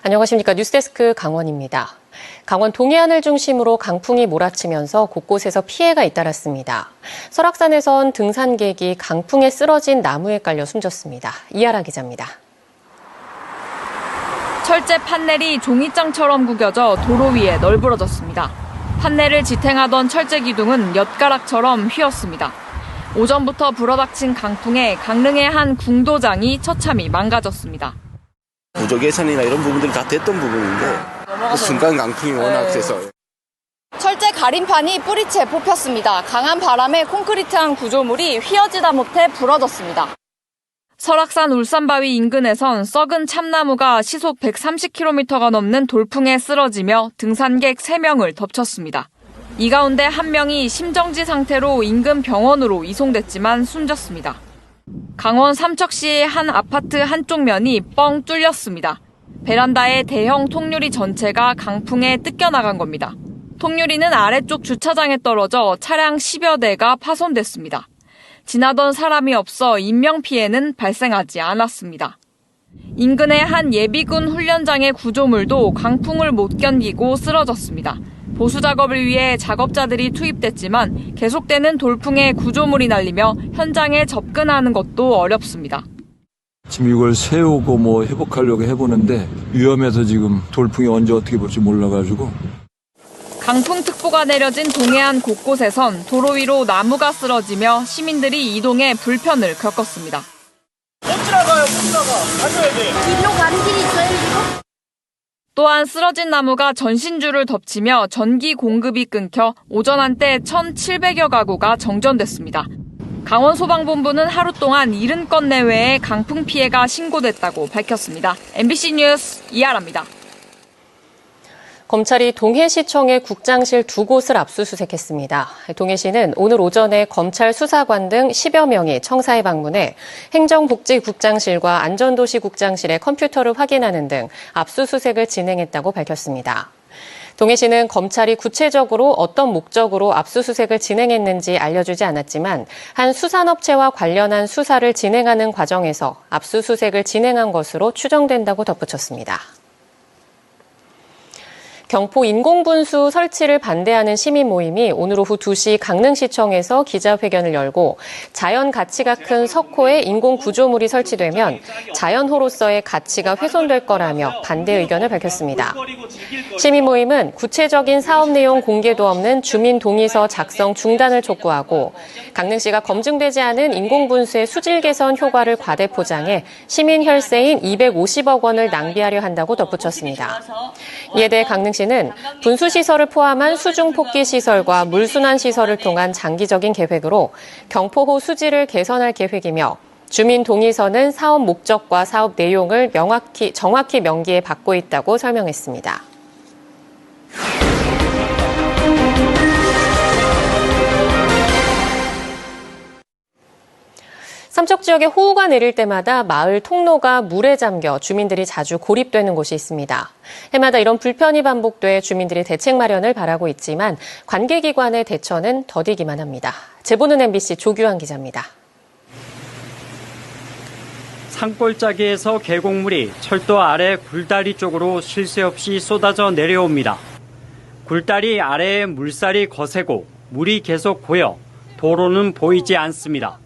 안녕하십니까. 뉴스데스크 강원입니다. 강원 동해안을 중심으로 강풍이 몰아치면서 곳곳에서 피해가 잇따랐습니다. 설악산에선 등산객이 강풍에 쓰러진 나무에 깔려 숨졌습니다. 이하라 기자입니다. 철제 판넬이 종이장처럼 구겨져 도로 위에 널브러졌습니다. 판넬을 지탱하던 철제 기둥은 엿가락처럼 휘었습니다. 오전부터 불어닥친 강풍에 강릉의 한 궁도장이 처참히 망가졌습니다. 부족 예산이나 이런 부분들이 다 됐던 부분인데 순간 강풍이 워낙 세서 철제 가림판이 뿌리채 뽑혔습니다. 강한 바람에 콘크리트한 구조물이 휘어지다 못해 부러졌습니다. 설악산 울산바위 인근에선 썩은 참나무가 시속 130km가 넘는 돌풍에 쓰러지며 등산객 3명을 덮쳤습니다. 이 가운데 1명이 심정지 상태로 인근 병원으로 이송됐지만 숨졌습니다. 강원 삼척시의 한 아파트 한쪽 면이 뻥 뚫렸습니다. 베란다의 대형 통유리 전체가 강풍에 뜯겨나간 겁니다. 통유리는 아래쪽 주차장에 떨어져 차량 10여 대가 파손됐습니다. 지나던 사람이 없어 인명피해는 발생하지 않았습니다. 인근의 한 예비군 훈련장의 구조물도 강풍을 못 견디고 쓰러졌습니다. 보수 작업을 위해 작업자들이 투입됐지만 계속되는 돌풍에 구조물이 날리며 현장에 접근하는 것도 어렵습니다. 지금 이걸 세우고 회복하려고 해보는데 위험해서 지금 돌풍이 언제 어떻게 볼지 몰라가지고. 강풍특보가 내려진 동해안 곳곳에선 도로 위로 나무가 쓰러지며 시민들이 이동에 불편을 겪었습니다. 못 지나가요, 못 지나가. 가져야 돼. 길로 가는 길이 있어요, 지금? 또한 쓰러진 나무가 전신줄을 덮치며 전기 공급이 끊겨 오전 한때 1,700여 가구가 정전됐습니다. 강원소방본부는 하루 동안 70건 내외의 강풍 피해가 신고됐다고 밝혔습니다. MBC 뉴스 이하라입니다. 검찰이 동해시청의 국장실 2곳을 압수수색했습니다. 동해시는 오늘 오전에 검찰 수사관 등 10여 명이 청사에 방문해 행정복지국장실과 안전도시국장실의 컴퓨터를 확인하는 등 압수수색을 진행했다고 밝혔습니다. 동해시는 검찰이 구체적으로 어떤 목적으로 압수수색을 진행했는지 알려주지 않았지만 한 수산업체와 관련한 수사를 진행하는 과정에서 압수수색을 진행한 것으로 추정된다고 덧붙였습니다. 경포 인공분수 설치를 반대하는 시민 모임이 오늘 오후 2시 강릉시청에서 기자회견을 열고 자연 가치가 큰 석호에 인공 구조물이 설치되면 자연호로서의 가치가 훼손될 거라며 반대 의견을 밝혔습니다. 시민 모임은 구체적인 사업 내용 공개도 없는 주민 동의서 작성 중단을 촉구하고 강릉시가 검증되지 않은 인공분수의 수질 개선 효과를 과대 포장해 시민 혈세인 250억 원을 낭비하려 한다고 덧붙였습니다. 이에 대해 강릉시는 분수시설을 포함한 수중폭기시설과 물순환시설을 통한 장기적인 계획으로 경포호 수질을 개선할 계획이며 주민 동의서는 사업 목적과 사업 내용을 정확히 명기에 받고 있다고 설명했습니다. 삼척 지역에 호우가 내릴 때마다 마을 통로가 물에 잠겨 주민들이 자주 고립되는 곳이 있습니다. 해마다 이런 불편이 반복돼 주민들이 대책 마련을 바라고 있지만 관계기관의 대처는 더디기만 합니다. 제보는 MBC 조규환 기자입니다. 산골짜기에서 계곡물이 철도 아래 굴다리 쪽으로 쉴 새 없이 쏟아져 내려옵니다. 굴다리 아래에 물살이 거세고 물이 계속 고여 도로는 보이지 않습니다.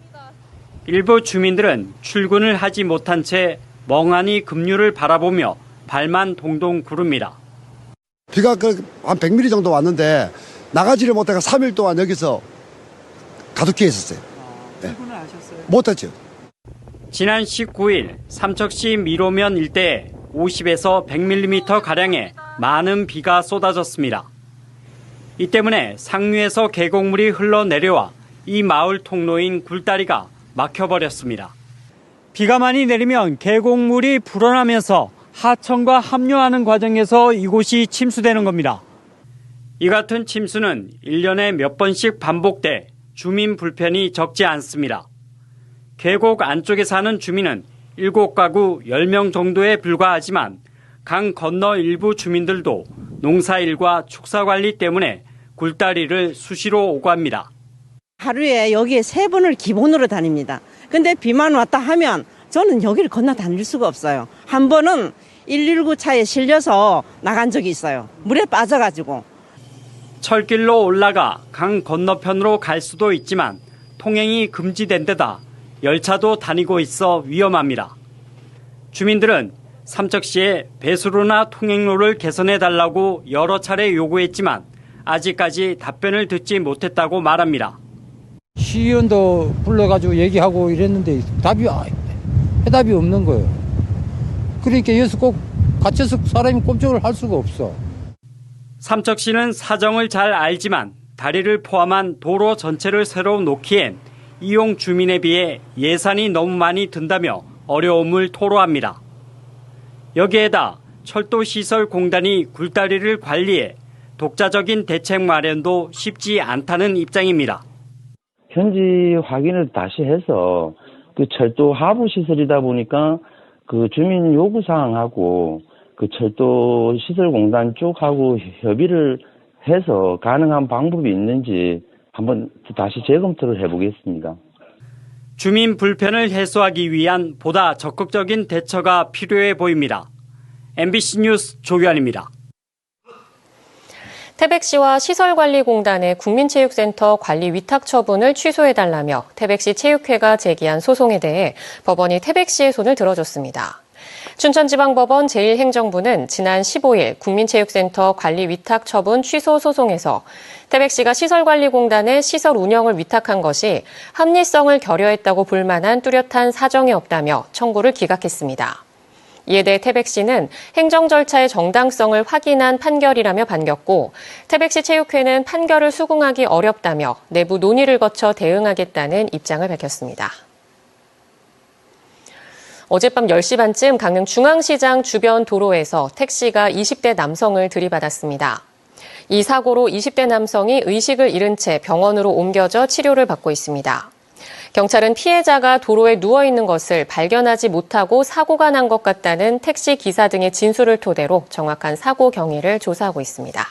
일부 주민들은 출근을 하지 못한 채 멍하니 급류를 바라보며 발만 동동 구릅니다. 비가 한 100mm 정도 왔는데 나가지를 못해서 3일 동안 여기서 가두기에 있었어요. 출근을 하셨어요? 못했죠. 지난 19일 삼척시 미로면 일대에 50에서 100mm가량의 많은 비가 쏟아졌습니다. 이 때문에 상류에서 계곡물이 흘러내려와 이 마을 통로인 굴다리가 막혀버렸습니다. 비가 많이 내리면 계곡물이 불어나면서 하천과 합류하는 과정에서 이곳이 침수되는 겁니다. 이 같은 침수는 1년에 몇 번씩 반복돼 주민 불편이 적지 않습니다. 계곡 안쪽에 사는 주민은 7가구 10명 정도에 불과하지만 강 건너 일부 주민들도 농사일과 축사관리 때문에 굴다리를 수시로 오갑니다. 하루에 여기에 3번을 기본으로 다닙니다. 근데 비만 왔다 하면 저는 여기를 건너 다닐 수가 없어요. 한 번은 119 차에 실려서 나간 적이 있어요. 물에 빠져가지고. 철길로 올라가 강 건너편으로 갈 수도 있지만 통행이 금지된 데다 열차도 다니고 있어 위험합니다. 주민들은 삼척시에 배수로나 통행로를 개선해달라고 여러 차례 요구했지만 아직까지 답변을 듣지 못했다고 말합니다. 시의원도 불러가지고 얘기하고 이랬는데 해답이 없는 거예요. 그러니까 여기서 꼭 갇혀서 사람이 꼼짝을 할 수가 없어. 삼척시는 사정을 잘 알지만 다리를 포함한 도로 전체를 새로 놓기엔 이용 주민에 비해 예산이 너무 많이 든다며 어려움을 토로합니다. 여기에다 철도시설공단이 굴다리를 관리해 독자적인 대책 마련도 쉽지 않다는 입장입니다. 현지 확인을 다시 해서 그 철도 하부 시설이다 보니까 그 주민 요구 사항하고 그 철도 시설공단 쪽하고 협의를 해서 가능한 방법이 있는지 한번 다시 재검토를 해보겠습니다. 주민 불편을 해소하기 위한 보다 적극적인 대처가 필요해 보입니다. MBC 뉴스 조규환입니다. 태백시와 시설관리공단의 국민체육센터 관리 위탁 처분을 취소해달라며 태백시 체육회가 제기한 소송에 대해 법원이 태백시의 손을 들어줬습니다. 춘천지방법원 제1행정부는 지난 15일 국민체육센터 관리 위탁 처분 취소 소송에서 태백시가 시설관리공단의 시설 운영을 위탁한 것이 합리성을 결여했다고 볼 만한 뚜렷한 사정이 없다며 청구를 기각했습니다. 이에 대해 태백시는 행정 절차의 정당성을 확인한 판결이라며 반겼고 태백시 체육회는 판결을 수긍하기 어렵다며 내부 논의를 거쳐 대응하겠다는 입장을 밝혔습니다. 어젯밤 10시 반쯤 강릉 중앙시장 주변 도로에서 택시가 20대 남성을 들이받았습니다. 이 사고로 20대 남성이 의식을 잃은 채 병원으로 옮겨져 치료를 받고 있습니다. 경찰은 피해자가 도로에 누워있는 것을 발견하지 못하고 사고가 난 것 같다는 택시 기사 등의 진술을 토대로 정확한 사고 경위를 조사하고 있습니다.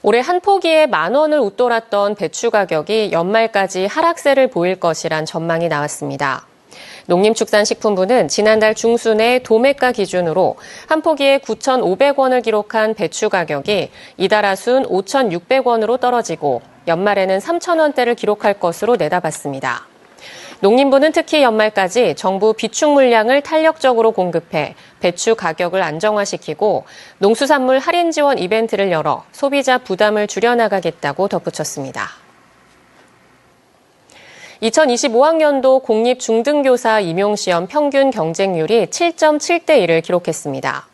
올해 한 포기에 10,000원을 웃돌았던 배추 가격이 연말까지 하락세를 보일 것이란 전망이 나왔습니다. 농림축산식품부는 지난달 중순에 도매가 기준으로 한 포기에 9,500원을 기록한 배추 가격이 이달 하순 5,600원으로 떨어지고 연말에는 3,000원대를 기록할 것으로 내다봤습니다. 농림부는 특히 연말까지 정부 비축 물량을 탄력적으로 공급해 배추 가격을 안정화시키고 농수산물 할인 지원 이벤트를 열어 소비자 부담을 줄여나가겠다고 덧붙였습니다. 2025학년도 공립중등교사 임용시험 평균 경쟁률이 7.7대 1을 기록했습니다.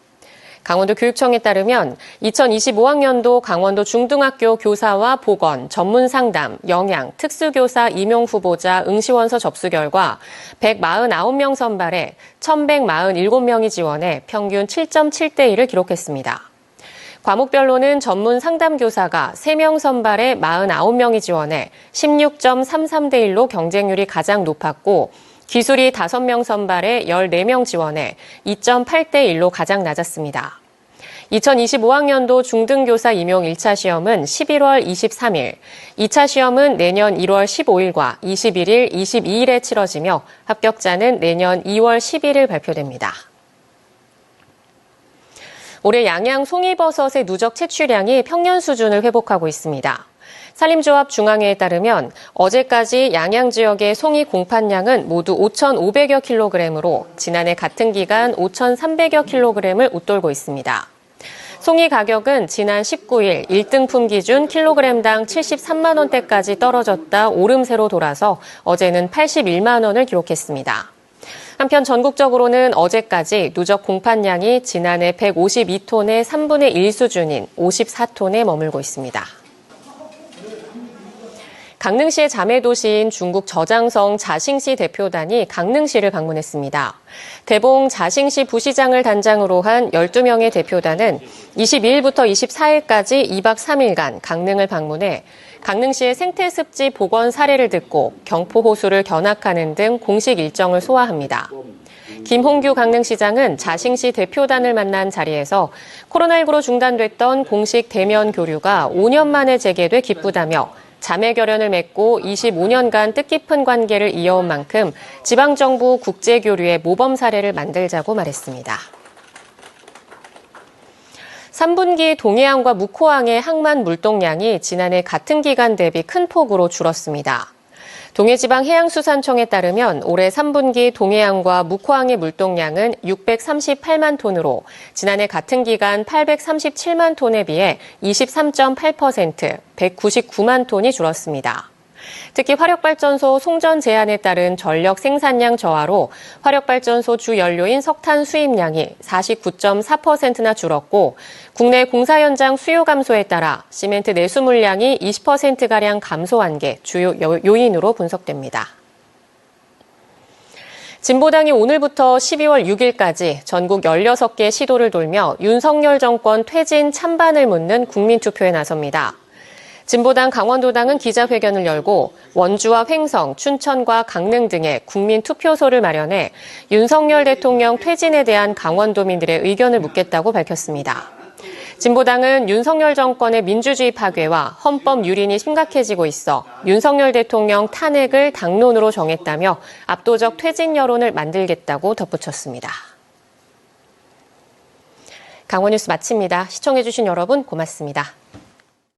강원도 교육청에 따르면 2025학년도 강원도 중등학교 교사와 보건, 전문상담, 영양, 특수교사 임용 후보자 응시원서 접수 결과 149명 선발에 1,147명이 지원해 평균 7.7대 1을 기록했습니다. 과목별로는 전문 상담교사가 3명 선발에 49명이 지원해 16.33대 1로 경쟁률이 가장 높았고 기술이 5명 선발에 14명 지원해 2.8대 1로 가장 낮았습니다. 2025학년도 중등교사 임용 1차 시험은 11월 23일, 2차 시험은 내년 1월 15일과 21일, 22일에 치러지며 합격자는 내년 2월 11일 발표됩니다. 올해 양양 송이버섯의 누적 채취량이 평년 수준을 회복하고 있습니다. 산림조합 중앙회에 따르면 어제까지 양양 지역의 송이 공판량은 모두 5,500여 킬로그램으로 지난해 같은 기간 5,300여 킬로그램을 웃돌고 있습니다. 송이 가격은 지난 19일 1등품 기준 킬로그램당 73만 원대까지 떨어졌다 오름세로 돌아서 어제는 81만 원을 기록했습니다. 한편 전국적으로는 어제까지 누적 공판량이 지난해 152톤의 3분의 1 수준인 54톤에 머물고 있습니다. 강릉시의 자매도시인 중국 저장성 자싱시 대표단이 강릉시를 방문했습니다. 대봉 자싱시 부시장을 단장으로 한 12명의 대표단은 22일부터 24일까지 2박 3일간 강릉을 방문해 강릉시의 생태습지 복원 사례를 듣고 경포호수를 견학하는 등 공식 일정을 소화합니다. 김홍규 강릉시장은 자싱시 대표단을 만난 자리에서 코로나19로 중단됐던 공식 대면 교류가 5년 만에 재개돼 기쁘다며 자매 결연을 맺고 25년간 뜻깊은 관계를 이어온 만큼 지방정부 국제교류의 모범 사례를 만들자고 말했습니다. 3분기 동해안과 묵호항의 항만 물동량이 지난해 같은 기간 대비 큰 폭으로 줄었습니다. 동해지방해양수산청에 따르면 올해 3분기 동해안과 묵호항의 물동량은 638만 톤으로 지난해 같은 기간 837만 톤에 비해 23.8%, 199만 톤이 줄었습니다. 특히 화력발전소 송전 제한에 따른 전력 생산량 저하로 화력발전소 주 연료인 석탄 수입량이 49.4%나 줄었고 국내 공사 현장 수요 감소에 따라 시멘트 내수 물량이 20%가량 감소한 게 주요 요인으로 분석됩니다. 진보당이 오늘부터 12월 6일까지 전국 16개 시도를 돌며 윤석열 정권 퇴진 찬반을 묻는 국민투표에 나섭니다. 진보당 강원도당은 기자회견을 열고 원주와 횡성, 춘천과 강릉 등의 국민 투표소를 마련해 윤석열 대통령 퇴진에 대한 강원도민들의 의견을 묻겠다고 밝혔습니다. 진보당은 윤석열 정권의 민주주의 파괴와 헌법 유린이 심각해지고 있어 윤석열 대통령 탄핵을 당론으로 정했다며 압도적 퇴진 여론을 만들겠다고 덧붙였습니다. 강원뉴스 마칩니다. 시청해주신 여러분 고맙습니다.